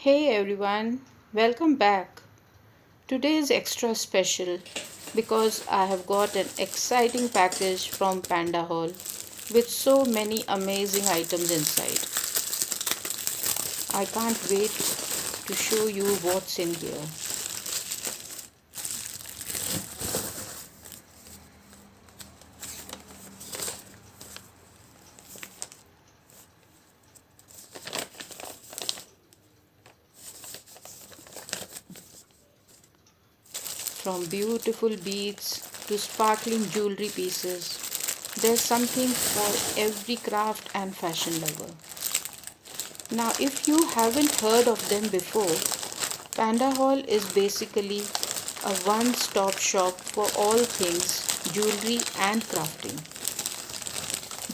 Hey everyone, welcome back. Today is extra special because I have got an exciting package from Panda Hall with so many amazing items inside. I can't wait to show you what's in here. From beautiful beads to sparkling jewelry pieces, there's something for every craft and fashion lover. Now, if you haven't heard of them before, Panda Hall is basically a one stop shop for all things jewelry and crafting.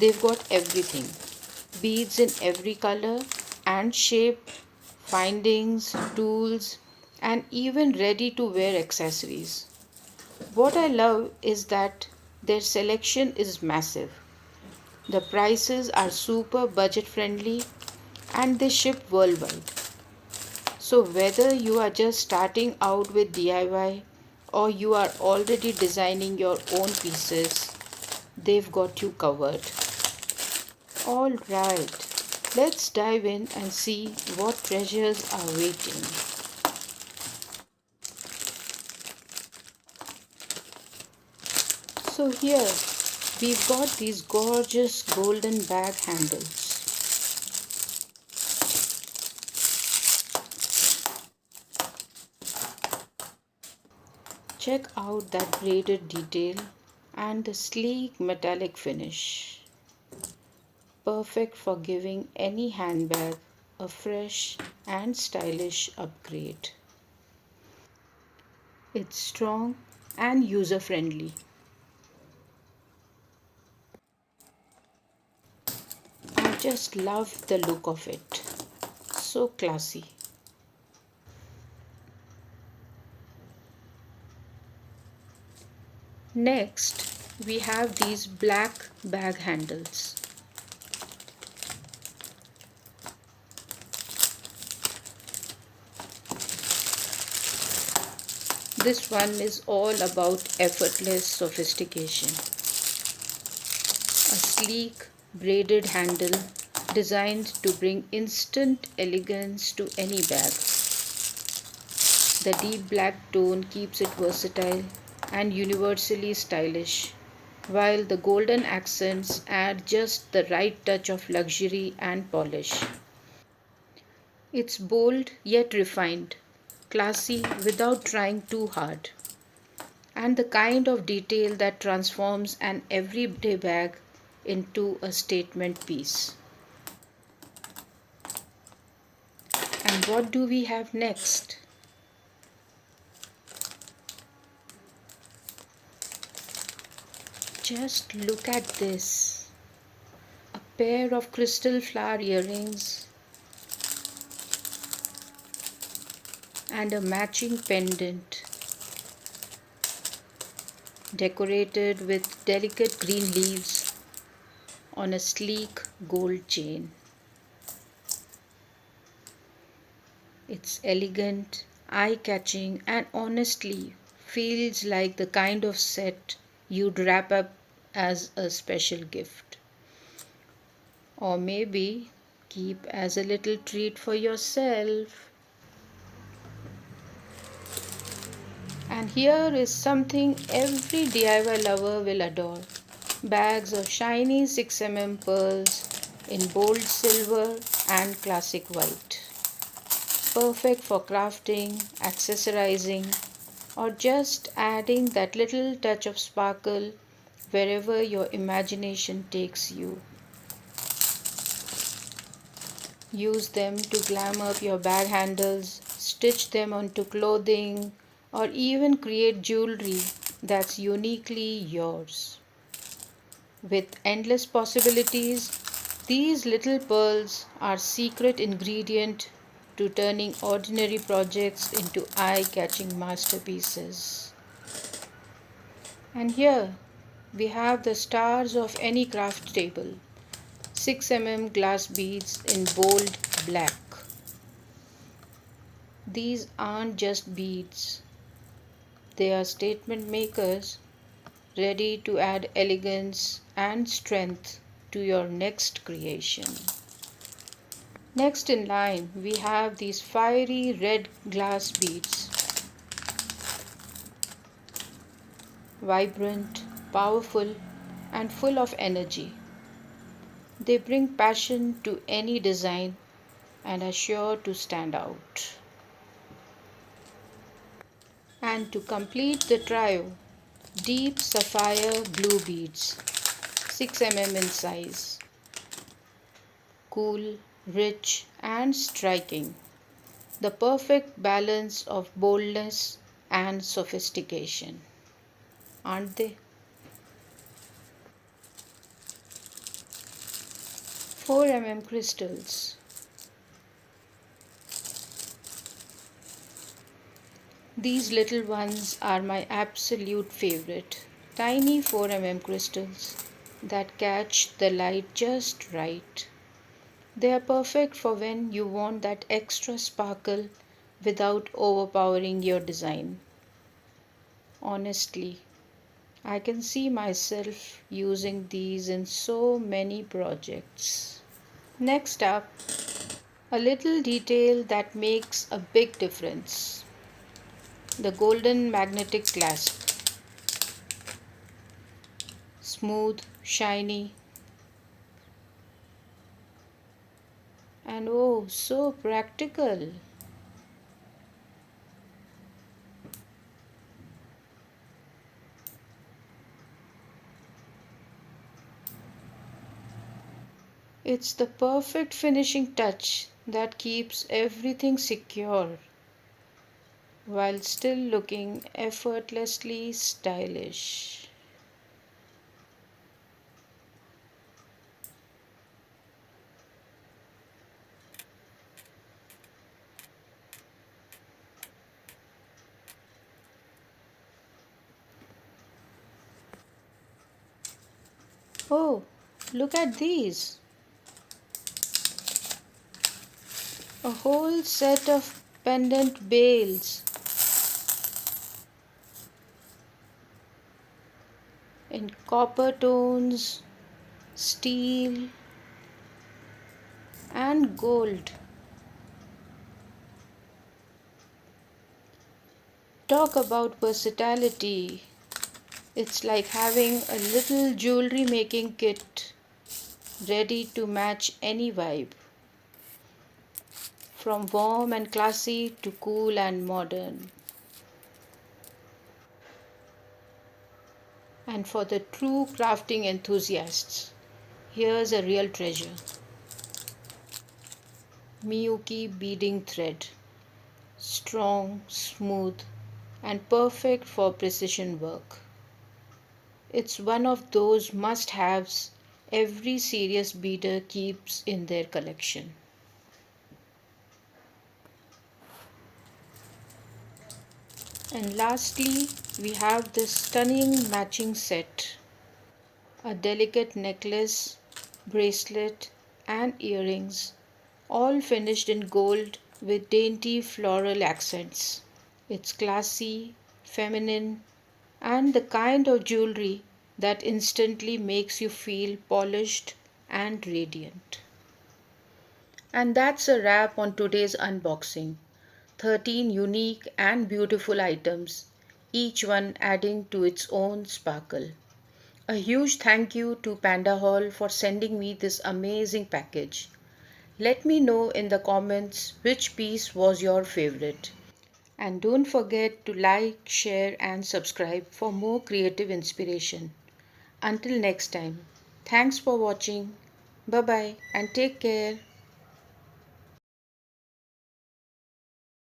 They've got everything, beads in every color and shape, findings, tools, and even ready to wear accessories. What I love is that their selection is massive. The prices are super budget friendly and they ship worldwide. So, whether you are just starting out with DIY or you are already designing your own pieces, they've got you covered. Alright, let's dive in and see what treasures are waiting. So, here we've got these gorgeous golden bag handles. Check out that braided detail and the sleek metallic finish. Perfect for giving any handbag a fresh and stylish upgrade. It's strong and user friendly. I just love the look of it. So classy. Next, we have these black bag handles. This one is all about effortless sophistication. A sleek braided handle designed to bring instant elegance to any bag. The deep black tone keeps it versatile and universally stylish, while the golden accents add just the right touch of luxury and polish. It's bold yet refined, classy without trying too hard, and the kind of detail that transforms an everyday bag into a statement piece. And what do we have next? Just look at this. A pair of crystal flower earrings and a matching pendant decorated with delicate green leaves on a sleek gold chain. It's elegant, eye-catching, and honestly feels like the kind of set you'd wrap up as a special gift. Or maybe keep as a little treat for yourself. And here is something every DIY lover will adore. Bags of shiny 6 mm pearls in bold silver and classic white. Perfect for crafting, accessorizing, or just adding that little touch of sparkle wherever your imagination takes you. Use them to glam up your bag handles, stitch them onto clothing, or even create jewelry that's uniquely yours. With endless possibilities, these little pearls are secret ingredient to turning ordinary projects into eye-catching masterpieces. And here we have the stars of any craft table. 6 mm glass beads in bold black. These aren't just beads, they are statement makers ready to add elegance and strength to your next creation. Next in line, we have these fiery red glass beads. Vibrant, powerful, and full of energy. They bring passion to any design and are sure to stand out. And to complete the trio, deep sapphire blue beads, 6 mm in size. Cool, rich, and striking. The perfect balance of boldness and sophistication. Aren't they? 4 mm crystals. These little ones are my absolute favorite. Tiny 4 mm crystals that catch the light just right. They are perfect for when you want that extra sparkle without overpowering your design. Honestly, I can see myself using these in so many projects. Next up, a little detail that makes a big difference. The golden magnetic clasp. Smooth, shiny, and oh, so practical. It's the perfect finishing touch that keeps everything secure while still looking effortlessly stylish. Oh, look at these! A whole set of pendant bales in copper tones, steel, and gold. Talk about versatility. It's like having a little jewelry making kit ready to match any vibe, from warm and classy to cool and modern. And for the true crafting enthusiasts, here's a real treasure: Miyuki beading thread. Strong, smooth, and perfect for precision work. It's one of those must haves every serious beader keeps in their collection. And lastly, we have this stunning matching set: a delicate necklace, bracelet, and earrings, all finished in gold with dainty floral accents. It's classy, feminine, and the kind of jewelry that instantly makes you feel polished and radiant. And that's a wrap on today's unboxing: 13 unique and beautiful items, each one adding to its own sparkle. A huge thank you to Panda Hall for sending me this amazing package. Let me know in the comments which piece was your favorite. And don't forget to like, share, and subscribe for more creative inspiration. Until next time, thanks for watching. Bye bye and take care.